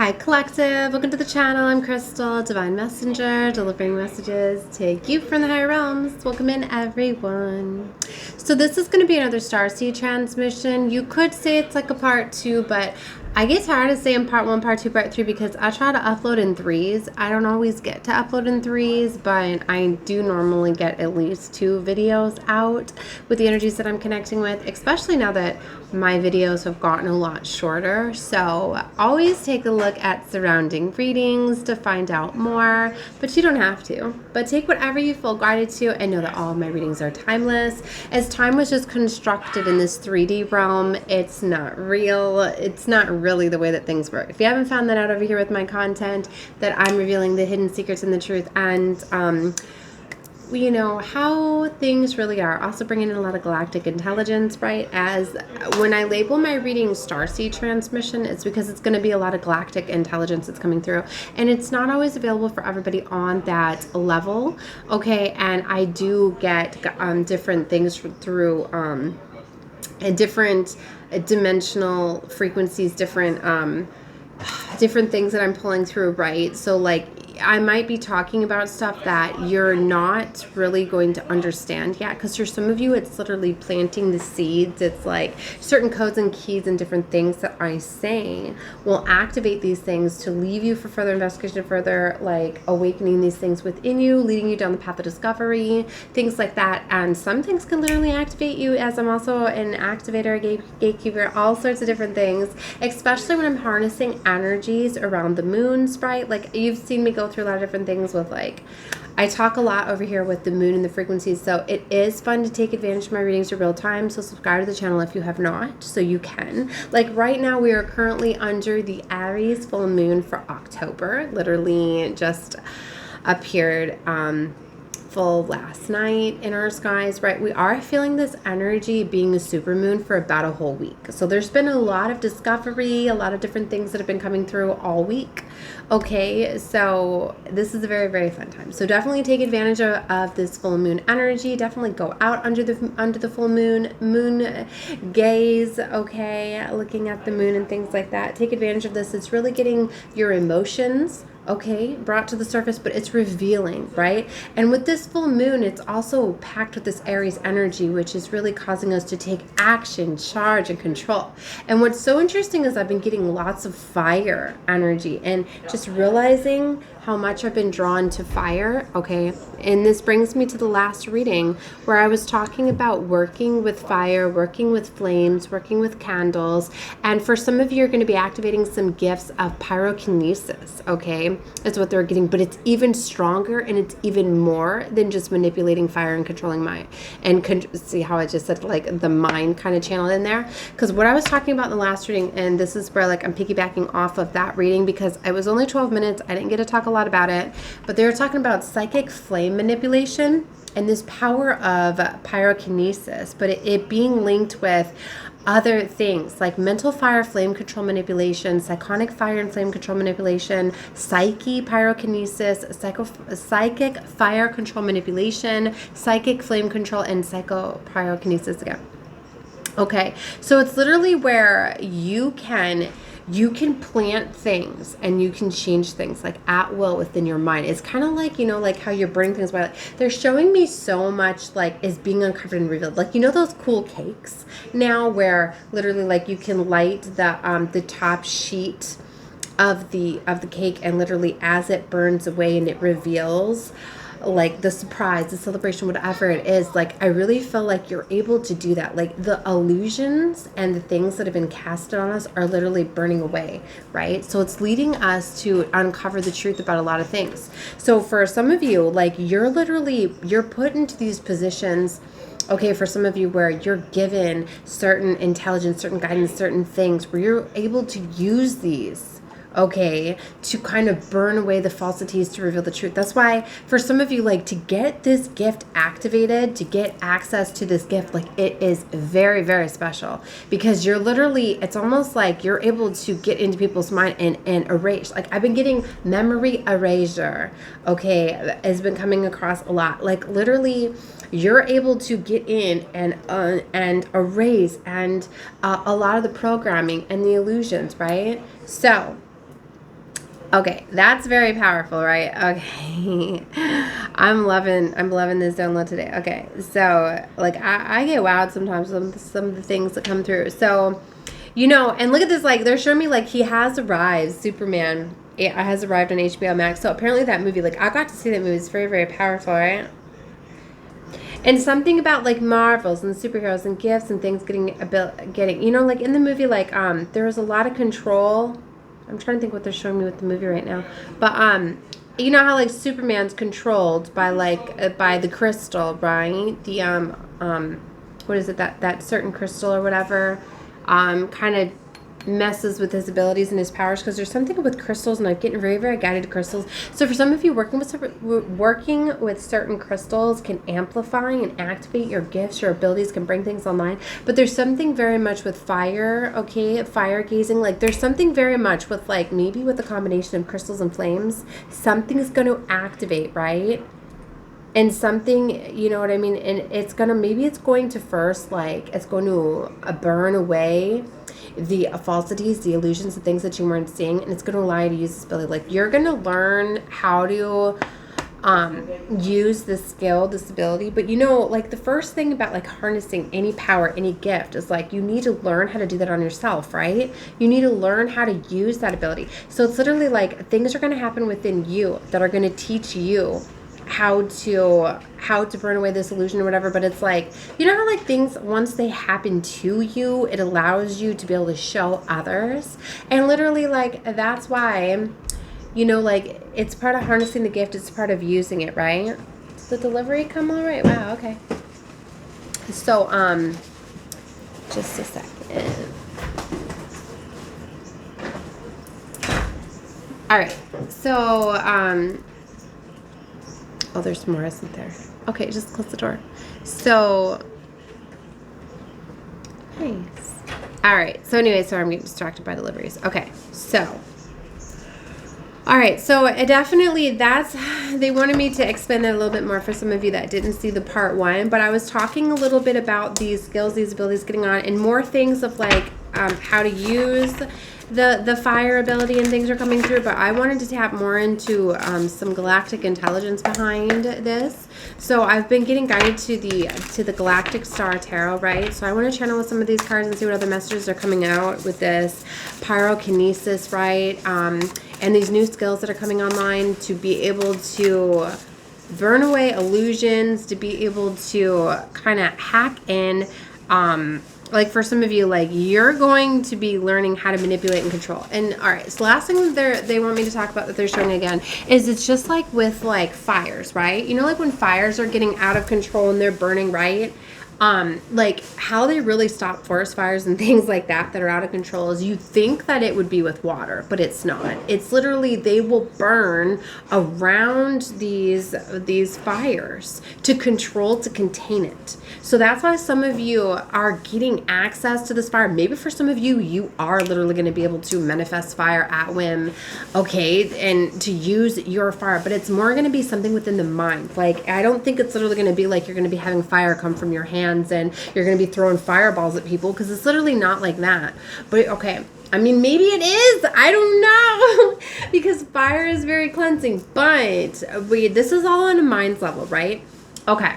Hi Collective, welcome to the channel. I'm Crystal, Divine Messenger, delivering messages to you from the higher realms. Welcome in everyone. So this is going to be another Starseed transmission. You could say it's like a part 2, but I get tired of saying part 1, part 2, part 3 because I try to upload in 3s. I don't always get to upload in 3s, but I do normally get at least 2 videos out with the energies that I'm connecting with, especially now that my videos have gotten a lot shorter. So always take a look at surrounding readings to find out more, but you don't have to. But take whatever you feel guided to and know that all of my readings are timeless. As time was just constructed in this 3D realm, it's not real. It's not really the way that things work. If you haven't found that out over here with my content, that I'm revealing the hidden secrets and the truth and you know how things really are. Also bringing in a lot of galactic intelligence, right? As when I label my reading Starseed transmission, it's because it's going to be a lot of galactic intelligence that's coming through, and it's not always available for everybody on that level. Okay, and I do get different things through different dimensional frequencies, different things that I'm pulling through, right? So like I might be talking about stuff that you're not really going to understand yet, because for some of you it's literally planting the seeds. It's like certain codes and keys and different things that I say will activate these things to leave you for further investigation, further like awakening these things within you, leading you down the path of discovery, things like that. And some things can literally activate you, as I'm also an activator, a gatekeeper, all sorts of different things, especially when I'm harnessing energies around the moons, right? Like you've seen me go through a lot of different things with, like, I talk a lot over here with the moon and the frequencies, so it is fun to take advantage of my readings in real time. So subscribe to the channel if you have not, so you can. Like right now we are currently under the Aries full moon for October. Literally just appeared full last night in our skies, right? We are feeling this energy being a supermoon for about a whole week. So there's been a lot of discovery, a lot of different things that have been coming through all week. Okay, so this is a very, very fun time. So definitely take advantage of this full moon energy. Definitely go out under the full moon gaze, okay, looking at the moon and things like that. Take advantage of this. It's really getting your emotions, okay, brought to the surface, but it's revealing, right? And with this full moon, it's also packed with this Aries energy, which is really causing us to take action, charge, and control. And what's so interesting is I've been getting lots of fire energy and just realizing how much I've been drawn to fire, okay? And this brings me to the last reading where I was talking about working with fire, working with flames, working with candles. And for some of you, you're going to be activating some gifts of pyrokinesis, okay? That's what they're getting, but it's even stronger and it's even more than just manipulating fire and controlling mind. And see how I just said like the mind kind of channeled in there? Because what I was talking about in the last reading, and this is where like I'm piggybacking off of that reading because it was only 12 minutes. I didn't get to talk a lot about it, but they were talking about psychic flame manipulation and this power of pyrokinesis, but it being linked with other things like mental fire, flame control manipulation, psychonic fire and flame control manipulation, psyche pyrokinesis, psychic fire control manipulation, psychic flame control, and psycho pyrokinesis again. Okay, so it's literally where you can plant things and you can change things like at will within your mind. It's kind of like, you know, like how you're burning things by, they're showing me so much like is being uncovered and revealed. Like, you know, those cool cakes now where literally like you can light the top sheet of the cake, and literally as it burns away and it reveals like the surprise, the celebration, whatever it is, like I really feel like you're able to do that. Like the illusions and the things that have been casted on us are literally burning away, right? So it's leading us to uncover the truth about a lot of things. So for some of you, like you're put into these positions, okay, for some of you where you're given certain intelligence, certain guidance, certain things where you're able to use these, okay, to kind of burn away the falsities to reveal the truth. That's why for some of you, like to get this gift activated, to get access to this gift, like it is very, very special because you're literally, it's almost like you're able to get into people's mind and erase. Like I've been getting memory erasure, okay, has been coming across a lot. Like literally you're able to get in and erase and a lot of the programming and the illusions, right? So Okay, that's very powerful, right? Okay. I'm loving this download today. Okay, so like I get wowed sometimes with some of the things that come through. So, you know, and look at this, like they're showing me like he has arrived, Superman has arrived on HBO Max. So apparently that movie, like I got to see that movie, it's very, very powerful, right? And something about like Marvels and superheroes and gifts and things getting, you know, like in the movie, like there was a lot of control. I'm trying to think what they're showing me with the movie right now. But you know how like Superman's controlled by like by the crystal, right? The what is it, that certain crystal or whatever kind of messes with his abilities and his powers, because there's something with crystals, and I'm getting very, very guided to crystals. So for some of you, working with certain crystals can amplify and activate your gifts, your abilities, can bring things online. But there's something very much with fire, okay, fire gazing. Like there's something very much with like maybe with a combination of crystals and flames, something's going to activate, right? And something, you know what I mean? And it's gonna, maybe it's going to first, like, it's going to burn away the falsities, the illusions, the things that you weren't seeing, and it's going to allow you to use this ability. Like, you're going to learn how to use this skill, this ability. But, you know, like, the first thing about, like, harnessing any power, any gift is, like, you need to learn how to do that on yourself, right? You need to learn how to use that ability. So it's literally, like, things are going to happen within you that are going to teach you how to burn away this illusion or whatever. But it's like, you know how like things, once they happen to you, it allows you to be able to show others. And literally, like, that's why, you know, like, it's part of harnessing the gift, it's part of using it, right? Does the delivery come all right? Wow, okay. So just a second. All right, so oh, there's more, isn't there? Okay, just close the door. So, nice. All right. So anyway, sorry, I'm getting distracted by deliveries. Okay. So, all right. So it definitely, they wanted me to explain that a little bit more for some of you that didn't see the part 1. But I was talking a little bit about these skills, these abilities getting on, and more things of like how to use the fire ability and things are coming through. But I wanted to tap more into some galactic intelligence behind this. So I've been getting guided to the Galactic Star Tarot, right? So I want to channel with some of these cards and see what other messages are coming out with this Pyrokinesis, right? And these new skills that are coming online to be able to burn away illusions, to be able to kind of hack in. Like for some of you, like you're going to be learning how to manipulate and control. And all right, so last thing they want me to talk about that they're showing again is it's just like with like fires, right? You know, like when fires are getting out of control and they're burning, right? Like how they really stop forest fires and things like that are out of control is you think that it would be with water, but it's not. It's literally they will burn around these fires to control, to contain it. So that's why some of you are getting access to this fire. Maybe for some of you, you are literally going to be able to manifest fire at whim, okay, and to use your fire. But it's more going to be something within the mind. Like, I don't think it's literally going to be like you're going to be having fire come from your hands and you're going to be throwing fireballs at people, because it's literally not like that. But, okay, I mean, maybe it is. I don't know. Because fire is very cleansing. But this is all on a mind's level, right? Okay.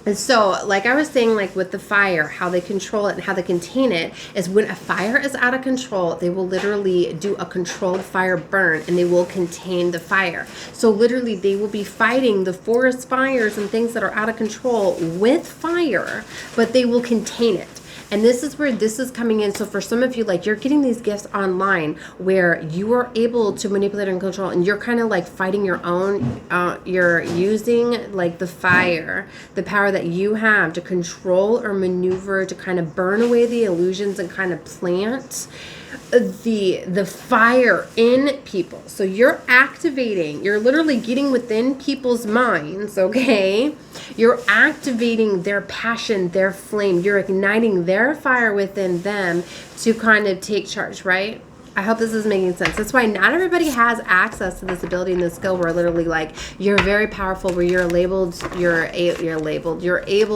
And so, like I was saying, like with the fire, how they control it and how they contain it is when a fire is out of control, they will literally do a controlled fire burn and they will contain the fire. So literally they will be fighting the forest fires and things that are out of control with fire, but they will contain it. And this is where this is coming in. So for some of you, like you're getting these gifts online where you are able to manipulate and control, and you're kind of like fighting your own, you're using like the fire, the power that you have to control or maneuver, to kind of burn away the illusions and kind of plant the fire in people. So you're activating, you're literally getting within people's minds, okay? You're activating their passion, their flame. You're igniting their fire within them to kind of take charge, right? I hope this is making sense. That's why not everybody has access to this ability and this skill where literally like you're very powerful, where you're able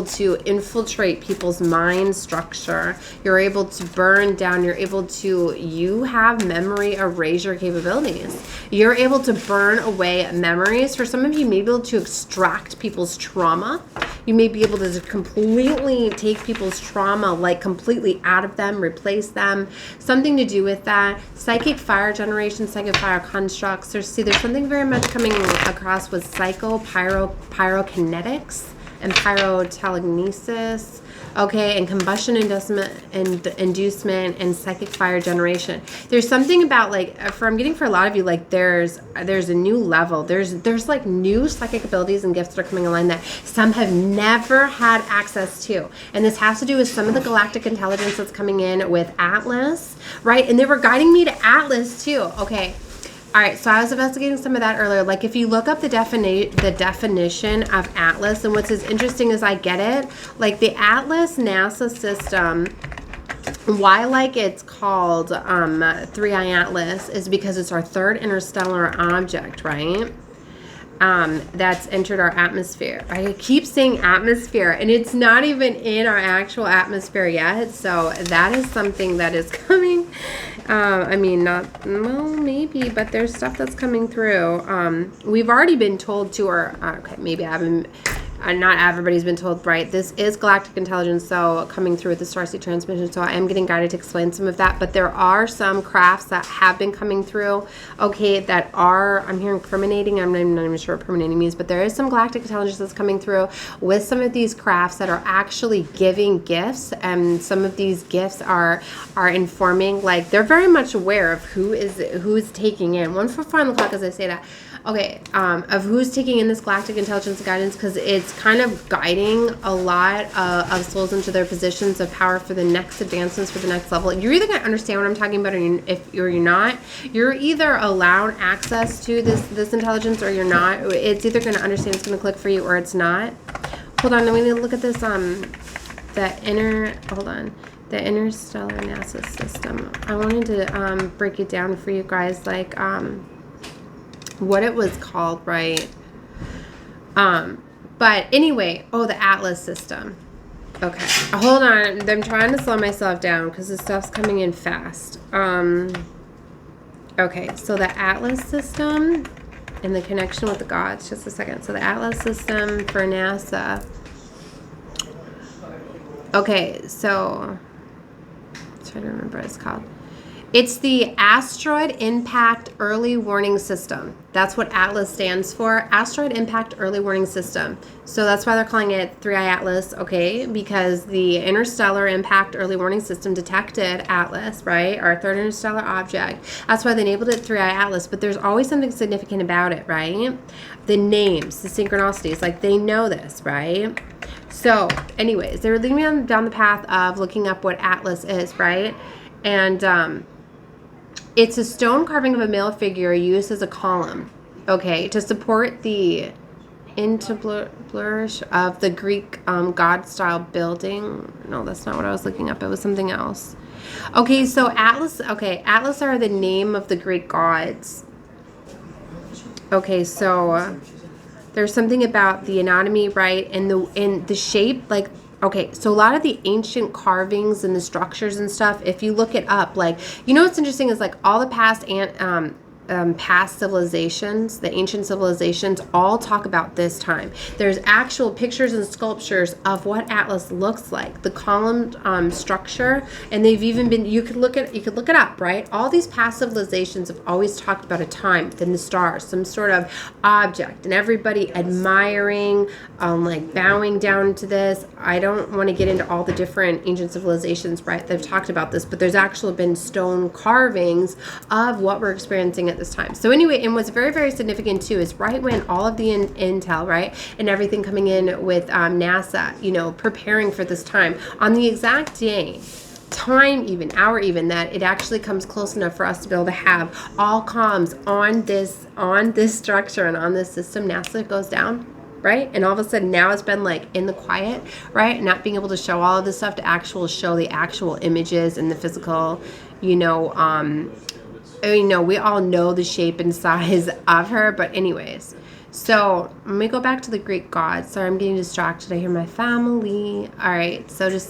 to infiltrate people's mind structure. You're able to burn down. You have memory erasure capabilities. You're able to burn away memories. For some of you, you may be able to extract people's trauma. You may be able to completely take people's trauma, like completely out of them, replace them. Something to do with that. Psychic fire generation, psychic fire constructs. There's something very much coming across with pyrokinetics and pyrotelekinesis. Okay, and combustion inducement and psychic fire generation. There's something about like I'm getting for a lot of you, like there's a new level. There's like new psychic abilities and gifts that are coming online that some have never had access to. And this has to do with some of the galactic intelligence that's coming in with Atlas, right? And they were guiding me to Atlas too. Okay. All right, so I was investigating some of that earlier. Like if you look up the definition of Atlas, and what's as interesting as I get it, like the Atlas NASA system, why like it's called 3i Atlas is because it's our third interstellar object, right? That's entered our atmosphere. I keep saying atmosphere, and it's not even in our actual atmosphere yet. So that is something that is coming. I mean, well, maybe, but there's stuff that's coming through. We've already been told to, okay, maybe I haven't. Not everybody's been told, right? This is galactic intelligence, so coming through with the Starseed transmission, so I am getting guided to explain some of that, but there are some crafts that have been coming through, okay, that are, I'm hearing permeating, I'm not even sure what permeating means, but there is some galactic intelligence that's coming through with some of these crafts that are actually giving gifts, and some of these gifts are informing, like, they're very much aware of who's taking in. One for final clock as I say that. Okay, of who's taking in this galactic intelligence guidance, because it's kind of guiding a lot of souls into their positions of power for the next advancements, for the next level. You're either going to understand what I'm talking about, or if you're not. You're either allowed access to this intelligence, or you're not. It's either going to understand, it's going to click for you, or it's not. Hold on, we need to look at this, the interstellar NASA system. I wanted to break it down for you guys, like, what it was called, right? But anyway, the Atlas system. Okay, hold on. I'm trying to slow myself down because this stuff's coming in fast. Okay, so the Atlas system and the connection with the gods. Just a second. So the Atlas system for NASA. Okay, so I'm trying to remember what it's called. It's the Asteroid Impact Early Warning System. That's what Atlas stands for. Asteroid Impact Early Warning System. So that's why they're calling it 3i Atlas, okay? Because the Interstellar Impact Early Warning System detected Atlas, right? Our third interstellar object. That's why they labeled it 3i Atlas. But there's always something significant about it, right? The names, the synchronicities, like they know this, right? So anyways, they were leading me down the path of looking up what Atlas is, right? And it's a stone carving of a male figure used as a column, okay, to support the flourish of the Greek god-style building. No, that's not what I was looking up. It was something else. Okay, so Atlas. Okay, Atlas are the name of the Greek gods. Okay, so there's something about the anatomy, right, and the shape, like. Okay, so a lot of the ancient carvings and the structures and stuff, if you look it up, like, you know what's interesting is like all the past past civilizations, the ancient civilizations, all talk about this time. There's actual pictures and sculptures of what Atlas looks like, the column structure, and they've even been, you could look it up, right? All these past civilizations have always talked about a time, then the stars, some sort of object, and everybody admiring, like bowing down to this. I don't want to get into all the different ancient civilizations, right? They've talked about this, but there's actually been stone carvings of what we're experiencing at this time. So anyway, and what's very, very significant too is right when all of the intel, right, and everything coming in with NASA, you know, preparing for this time, on the exact day, time even, hour even, that it actually comes close enough for us to be able to have all comms on this structure and on this system, NASA goes down. Right? And all of a sudden now it's been like in the quiet, right? Not being able to show all of this stuff to show the actual images and the physical, you know, I mean, no, we all know the shape and size of her, but anyways. So let me go back to the Greek gods. Sorry, I'm getting distracted. I hear my family. All right, so just